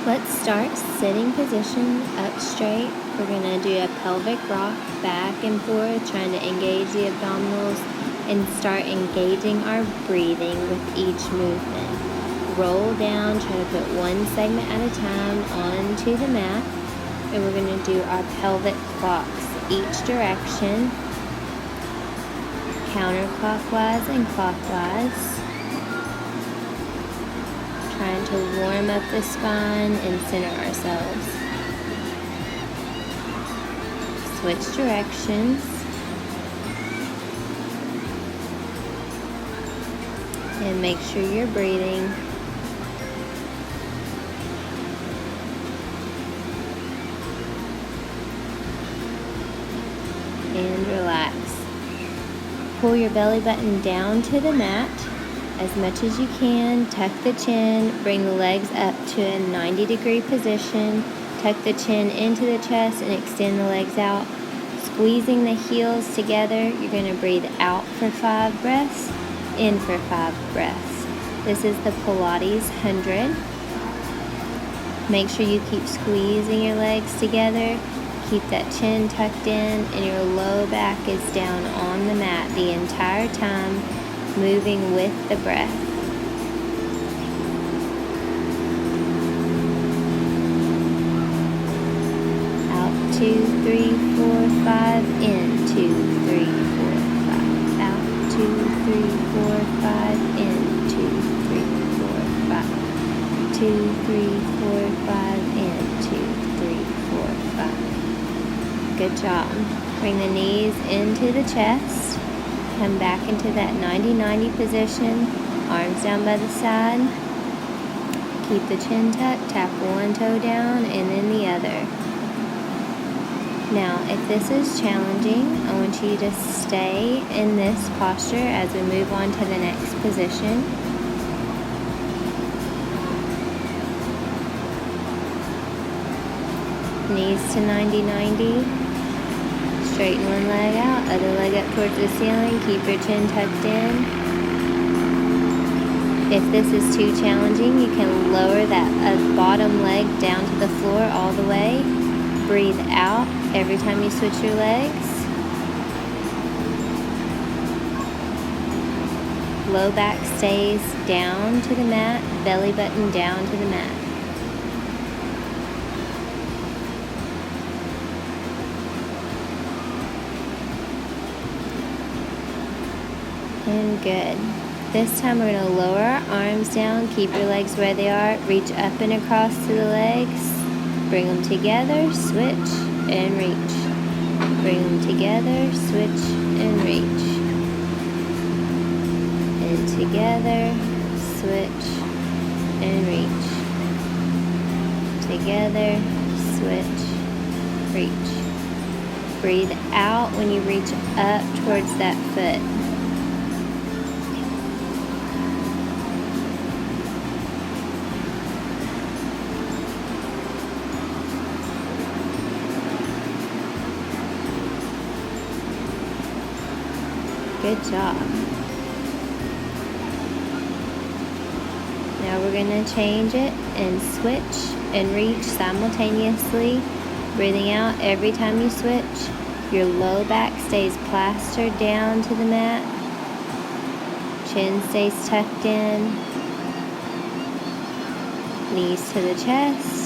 Let's start sitting position up straight. We're going to do a pelvic rock back and forth, trying to engage the abdominals and start engaging our breathing with each movement. Roll down, try to put one segment at a time onto the mat. And we're going to do our pelvic clocks each direction, counterclockwise and clockwise. Trying to warm up the spine and center ourselves. Switch directions. And make sure you're breathing. And relax. Pull your belly button down to the mat as much as you can. Tuck the chin, bring the legs up to a 90-degree position. Tuck the chin into the chest and extend the legs out. Squeezing the heels together, you're going to breathe out for 5 breaths, in for 5 breaths. This is the Pilates 100. Make sure you keep squeezing your legs together. Keep that chin tucked in and your low back is down on the mat the entire time, moving with the breath. Out 2, 3, 4, 5, in 2, 3, 4, 5. Out 2, 3, 4, 5, in 2, 3, 4, 5. 2, 3, 4, 5, in 2, 3, 4, 5. Good job. Bring the knees into the chest. Come back into that 90-90 position. Arms down by the side. Keep the chin tucked. Tap one toe down and then the other. Now, if this is challenging, I want you to stay in this posture as we move on to the next position. Knees to 90-90. Straighten one leg out, other leg up towards the ceiling. Keep your chin tucked in. If this is too challenging, you can lower that bottom leg down to the floor all the way. Breathe out every time you switch your legs. Low back stays down to the mat, belly button down to the mat. And good. This time we're going to lower our arms down. Keep your legs where they are. Reach up and across to the legs. Bring them together. Switch and reach. Bring them together. Switch and reach. And together. Switch and reach. Together. Switch. Reach. Breathe out when you reach up towards that foot. Good job. Now we're going to change it and switch and reach simultaneously. Breathing out every time you switch. Your low back stays plastered down to the mat. Chin stays tucked in. Knees to the chest.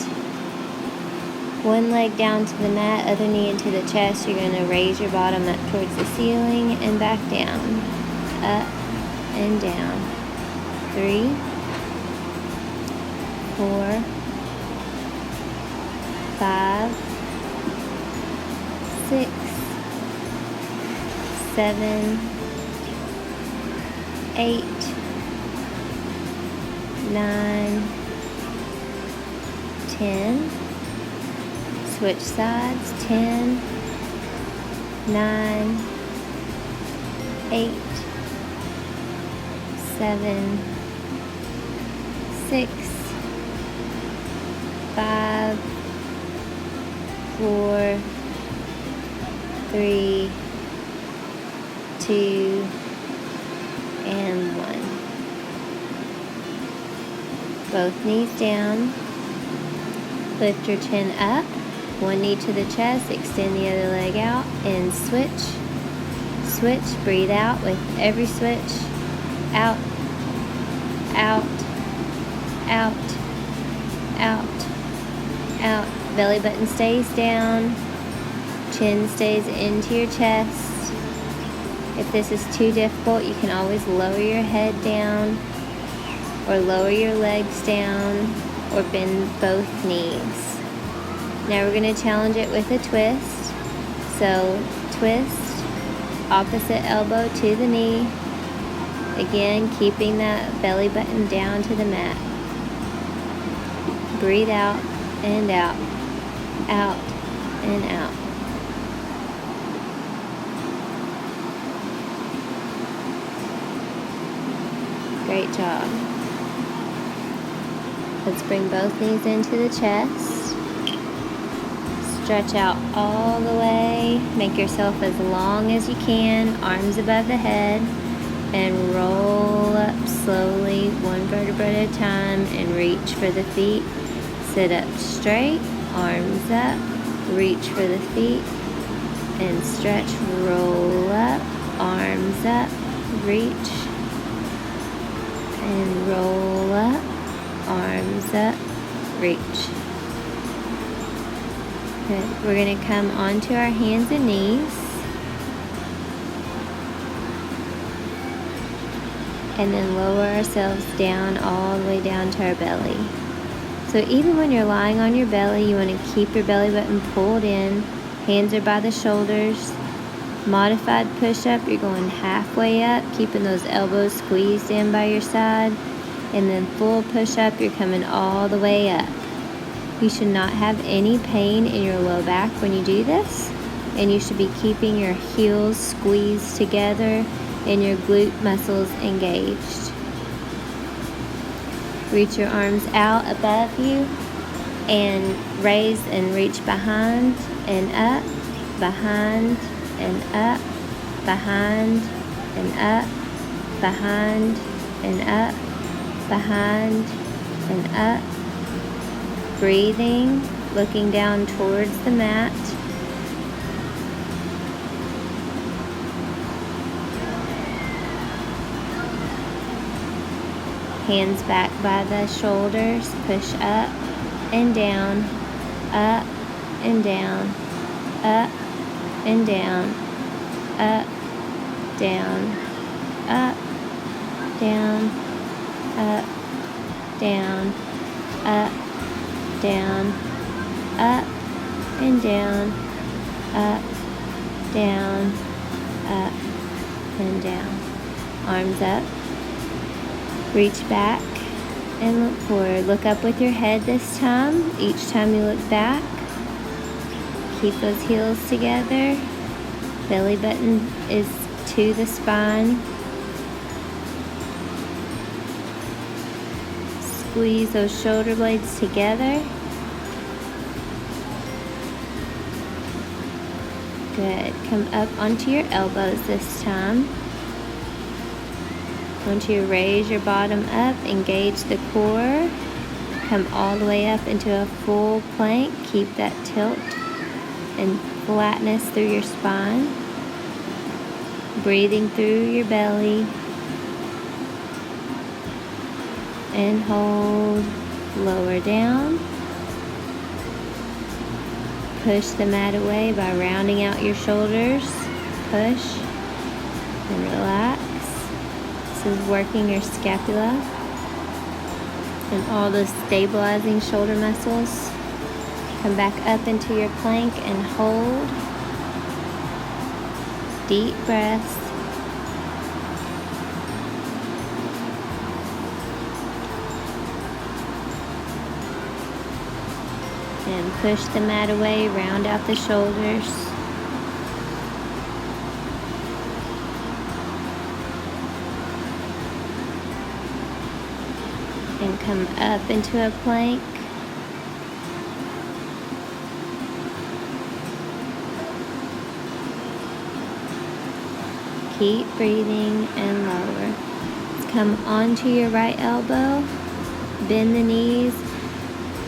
One leg down to the mat, other knee into the chest. You're going to raise your bottom up towards the ceiling and back down. Up and down. 3, 4, 5, 6, 7, 8, 9, 10. Switch sides. 10, 9, 8, 7, 6, 5, 4, 3, 2, and 1. Both knees down. Lift your chin up, one knee to the chest, extend the other leg out, and switch. Switch, breathe out with every switch. Out, out, out, out, out. Belly button stays down, chin stays into your chest. If this is too difficult, you can always lower your head down or lower your legs down or bend both knees. Now we're going to challenge it with a twist. So twist, opposite elbow to the knee. Again, keeping that belly button down to the mat. Breathe out and out, out and out. Great job. Let's bring both knees into the chest. Stretch out all the way. Make yourself as long as you can, arms above the head, and roll up slowly, one vertebra at a time, and reach for the feet. Sit up straight, arms up, reach for the feet, and stretch, roll up, arms up, reach, and roll up, arms up, reach. Good. We're going to come onto our hands and knees. And then lower ourselves down, all the way down to our belly. So even when you're lying on your belly, you want to keep your belly button pulled in. Hands are by the shoulders. Modified push-up, you're going halfway up, keeping those elbows squeezed in by your side. And then full push-up, you're coming all the way up. You should not have any pain in your low back when you do this. And you should be keeping your heels squeezed together and your glute muscles engaged. Reach your arms out above you and raise and reach behind and up, behind and up, behind and up, behind and up, behind and up. Breathing, looking down towards the mat. Hands back by the shoulders, push up and down, up and down, up and down, up, down, up, down, up, down, up, down, up and down, up, down, up and down. Arms up. Reach back and look forward. Look up with your head this time. Each time you look back, keep those heels together. Belly button is to the spine. Squeeze those shoulder blades together. Good. Come up onto your elbows this time. Once you raise your bottom up, engage the core. Come all the way up into a full plank. Keep that tilt and flatness through your spine. Breathing through your belly. And hold. Lower down. Push the mat away by rounding out your shoulders. Push and relax. This is working your scapula and all those stabilizing shoulder muscles. Come back up into your plank and hold. Deep breaths. And push the mat away, round out the shoulders. And come up into a plank. Keep breathing and lower. Come onto your right elbow. Bend the knees.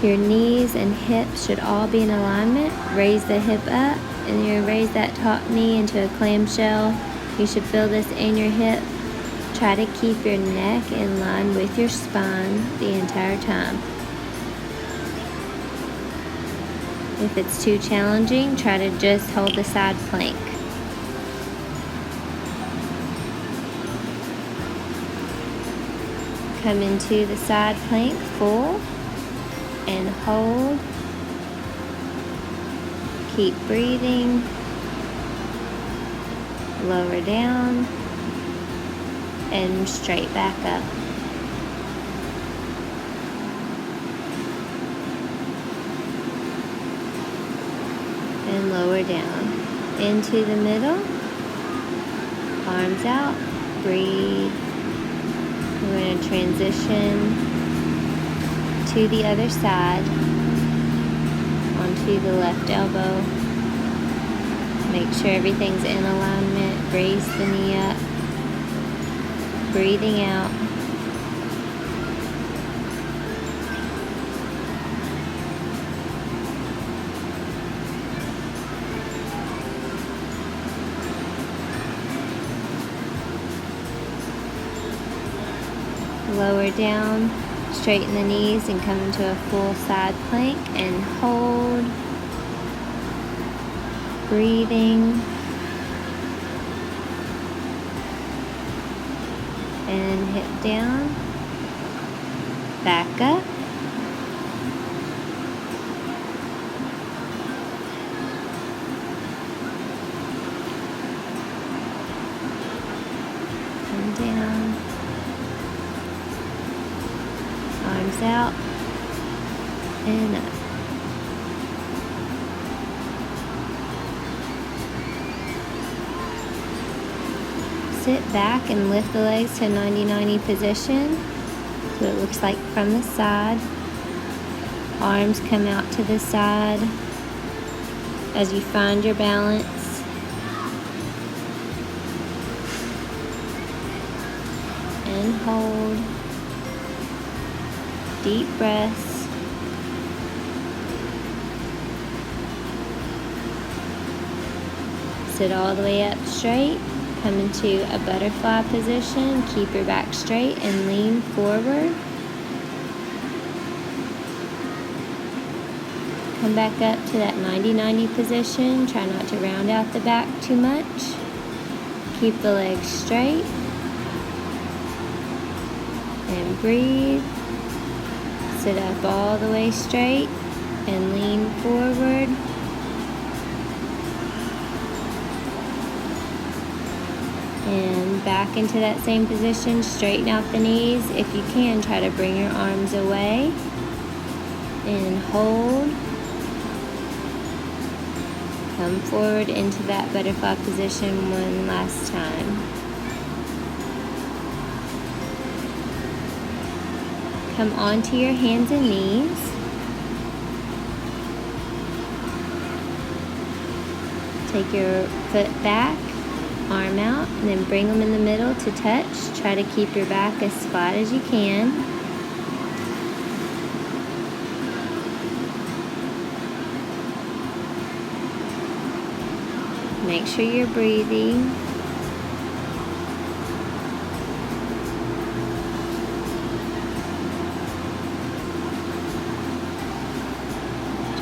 Your knees and hips should all be in alignment. Raise the hip up, and you're going to raise that top knee into a clamshell. You should feel this in your hip. Try to keep your neck in line with your spine the entire time. If it's too challenging, try to just hold the side plank. Come into the side plank full and hold. Keep breathing. Lower down and straight back up. And lower down. Into the middle. Arms out. Breathe. We're going to transition to the other side. Onto the left elbow. Make sure everything's in alignment. Raise the knee up. Breathing out. Lower down, straighten the knees and come into a full side plank and hold. Breathing. And hip down. Back up. And down. Arms out and up. Sit back and lift the legs to a 90-90 position. So it looks like from the side. Arms come out to the side as you find your balance. And hold. Deep breaths. Sit all the way up straight. Come into a butterfly position. Keep your back straight and lean forward. Come back up to that 90-90 position. Try not to round out the back too much. Keep the legs straight. And breathe. Sit up all the way straight and lean forward. And back into that same position. Straighten out the knees. If you can, try to bring your arms away. And hold. Come forward into that butterfly position one last time. Come onto your hands and knees. Take your foot back, arm out, and then bring them in the middle to touch. Try to keep your back as flat as you can. Make sure you're breathing.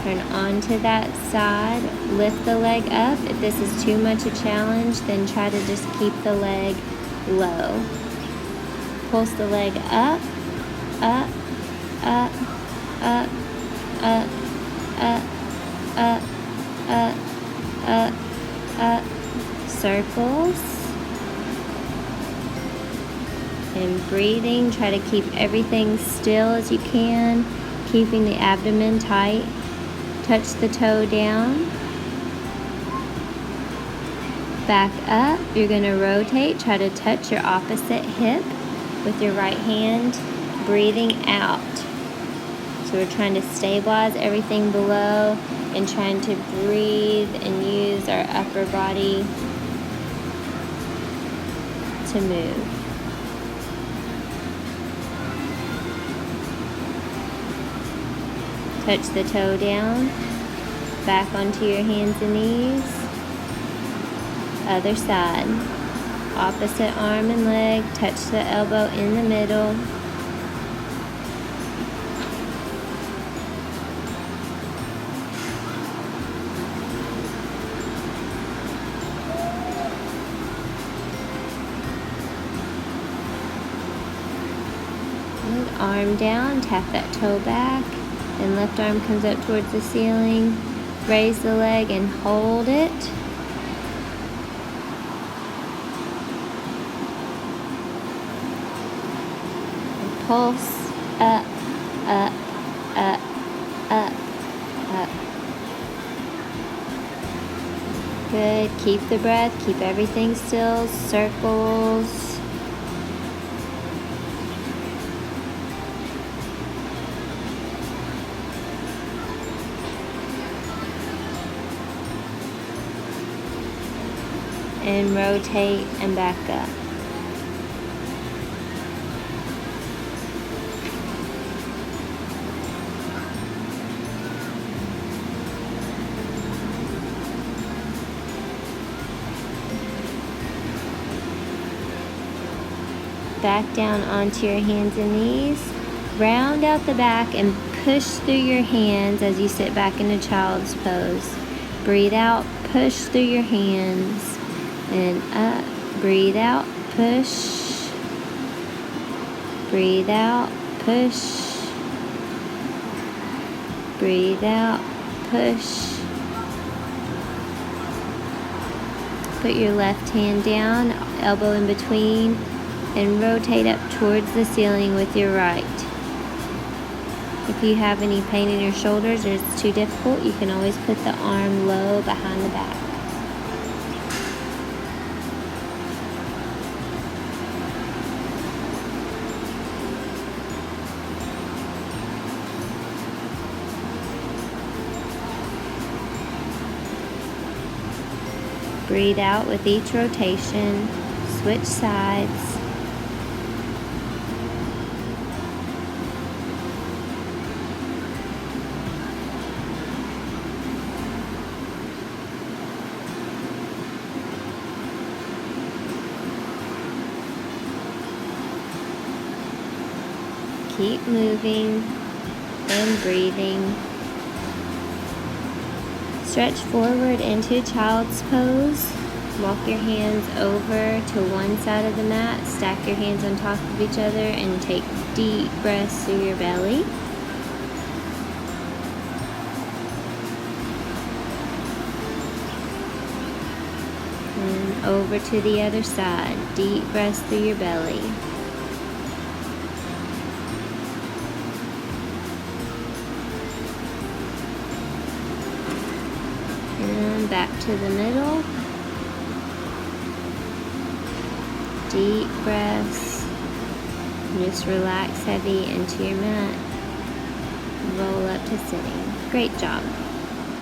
Turn onto that side, lift the leg up. If this is too much a challenge, then try to just keep the leg low. Pulse the leg up, up, up, up, up, up, up, up, up, up. Circles. And breathing, try to keep everything still as you can, keeping the abdomen tight. Touch the toe down. Back up. You're going to rotate. Try to touch your opposite hip with your right hand. Breathing out. So we're trying to stabilize everything below and trying to breathe and use our upper body to move. Touch the toe down, back onto your hands and knees. Other side. Opposite arm and leg, touch the elbow in the middle. Good. Arm down, tap that toe back, and left arm comes up towards the ceiling. Raise the leg and hold it. Pulse, up, up, up, up, up. Good. Keep the breath. Keep everything still. Circles. And rotate and back up. Back down onto your hands and knees. Round out the back and push through your hands as you sit back into child's pose. Breathe out, push through your hands. And up. Breathe out, push. Breathe out, push. Breathe out, push. Put your left hand down, elbow in between, and rotate up towards the ceiling with your right. If you have any pain in your shoulders or it's too difficult, you can always put the arm low behind the back. Breathe out with each rotation. Switch sides. Keep moving and breathing. Stretch forward into child's pose. Walk your hands over to one side of the mat. Stack your hands on top of each other and take deep breaths through your belly. And over to the other side. Deep breaths through your belly. And back to the middle. Deep breaths. Just relax heavy into your mat. Roll up to sitting. Great job.